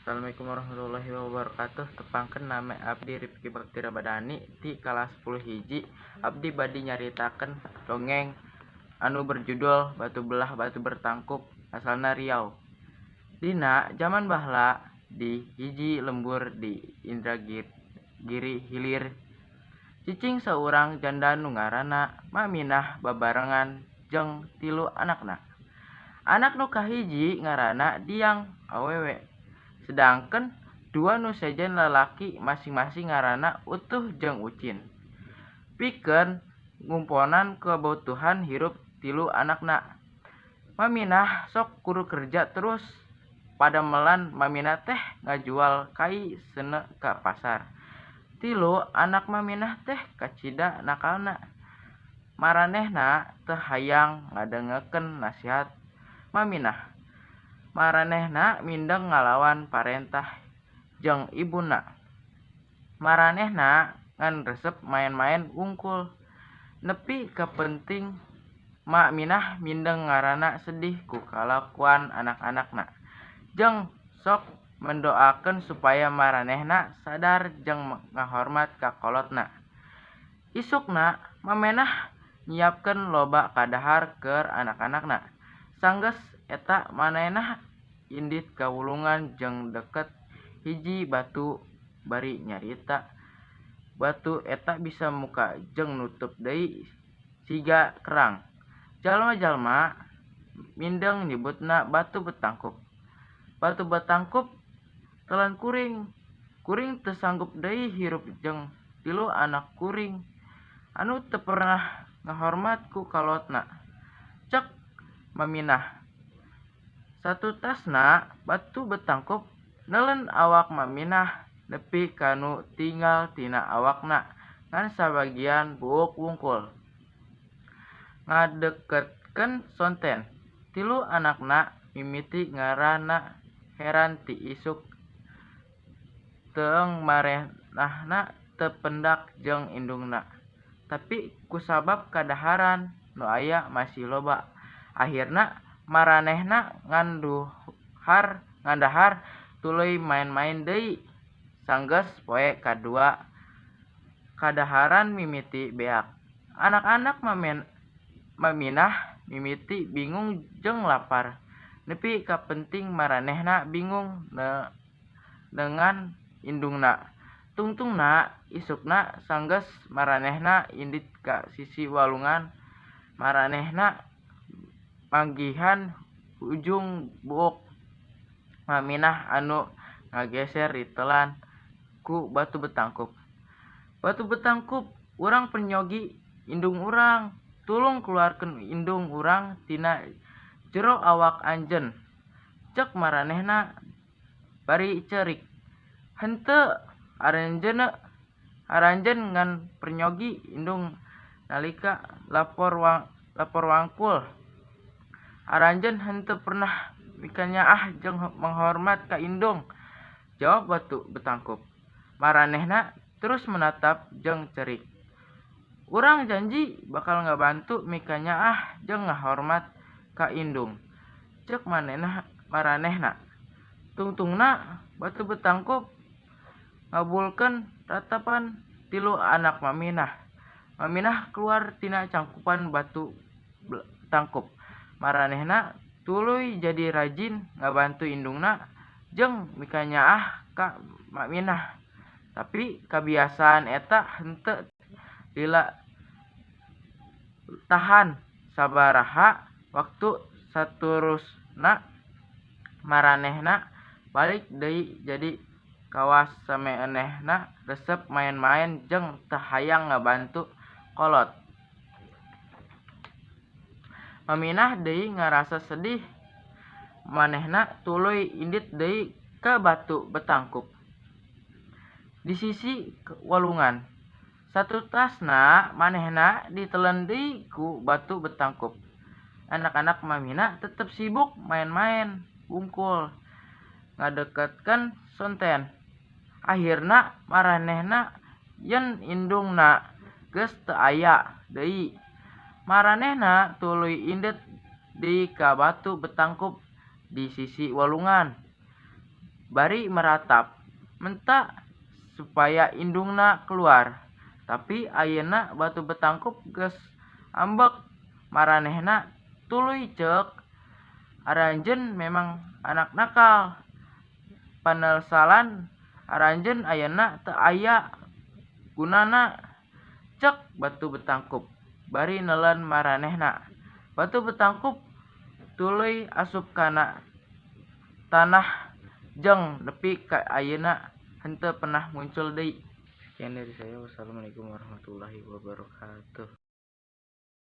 Assalamualaikum warahmatullahi wabarakatuh. Tepangkeun name abdi Rifki Bakti Ramadhani ti kelas 10 hiji. Abdi badi nyaritakeun dongeng anu berjudul Batu Belah Batu Bertangkup, asalna Riau. Dina zaman bahla di hiji lembur di Indragiri Hilir, cicing saurang janda nu ngaranna Maminah babarengan jeung 3 anakna. Anak nu kahiji ngaranna Diang awewe, sedangkan 2 nu sejen lalaki masing-masing ngaranna Utuh jeung Ucin. Pikeun ngumponan kebutuhan hirup 3 anakna. Maminah sok kudu kerja terus. Padamelan Maminah teh ngajual kai seuneu ka pasar. 3 anak Maminah teh kacida nakalna. Maranehna teu hayang ngadengekeun nasihat Maminah. Maranehna mindeng ngalawan parentah jeung ibuna. Maranehna ngan resep maen-maen wungkul. Nepi ka penting Maminah mindeng ngaranna sedih ku kalakuan anak-anakna, jeung sok mendoakeun supaya maranehna sadar jeung ngahormat ka kolotna. Isukna Maminah nyiapkeun loba kadahar keur anak-anakna. Sanggeus eta manehna indit ka wulungan jeung deket hiji batu bari nyarita. Batu eta bisa muka jeung nutup deui siga kerang. Jalma-jalma mindeng nyebutna batu betangkup. Batu betangkup telan kuring. Kuring teu sanggup deui hirup jeung 3 anak kuring anu teu pernah ngahormat ku kalotna. Cek Maminah. Satu tasna batu betangkup nelen awak Maminah nepi ka nu tinggal tina awakna ngan sabagian buuk wungkul. Ngadeketkeun sonten. 3 anakna mimiti ngaranna heran ti isuk teung marenahna teu pendak jeung indungna. Tapi kusabab kadaharan nu aya masih loba, ahirna maranehna ngandahar tuluy maen-maen deui. Sanggeus poe kadua kadaharan mimiti beak. Anak-anak Maminah mimiti bingung jeung lapar. Nepi ka penting maranehna bingung dengan indungna. Tungtungna isukna sanggeus maranehna indit ka sisi walungan, maranehna manggihan ujung buuk Maminah anu ngageser ditelan ku batu betangkup. Batu betangkup, urang pernyogi indung urang. Tulung keluarkeun indung urang tina jero awak anjeun. Cek maranehna bari ceurik. Henteu, aranjeun ngan pernyogi indung nalika lapor wangkul. Aranjeun henteu pernah mika nyaah jeung menghormat ka indung, jawab batu betangkup. Maranehna terus menatap jeung ceurik. Urang janji bakal ngabantu mika nyaah jeung ngahormat ka indung, cek maranehna. Tungtungna batu betangkup ngabulkeun ratapan 3 anak Maminah. Maminah keluar tina cangkupan batu betangkup. Maranehna tuluy jadi rajin ngabantu indungna jeung mika nyaah ka Maminah. Tapi kabiasaan eta henteu lila tahan sabaraha waktu saterusna maranehna balik deui jadi kawas sameenehna resep maen-maen jeung teu hayang ngabantu kolot. Maminah deui ngarasa sedih. Manehna tuluy indit deui ka batu betangkup. Di sisi walungan, satu tasna manehna ditelen deui ku batu betangkup. Anak-anak Maminah tetep sibuk maen-maen wungkul, ngadeketkeun sonten. Ahirna maranehna yen indungna geus teu aya deui. Maranehna tuluy indit deui ka batu betangkup di sisi walungan. bari meratap mentak supaya indungna keluar. Tapi ayeuna Batu Betangkup geus ambek maranehna tuluy ceuk. Aranjeun memang anak nakal. Paneulsalan aranjeun ayeuna teu aya gunana, cek Batu Betangkup. Bari neuleun maranehna. Batu Betangkup tuluy asup kana tanah jeung nepi ka ayeuna henteu pernah muncul deui. Sekian dari saya. Wassalamualaikum warahmatullahi wabarakatuh.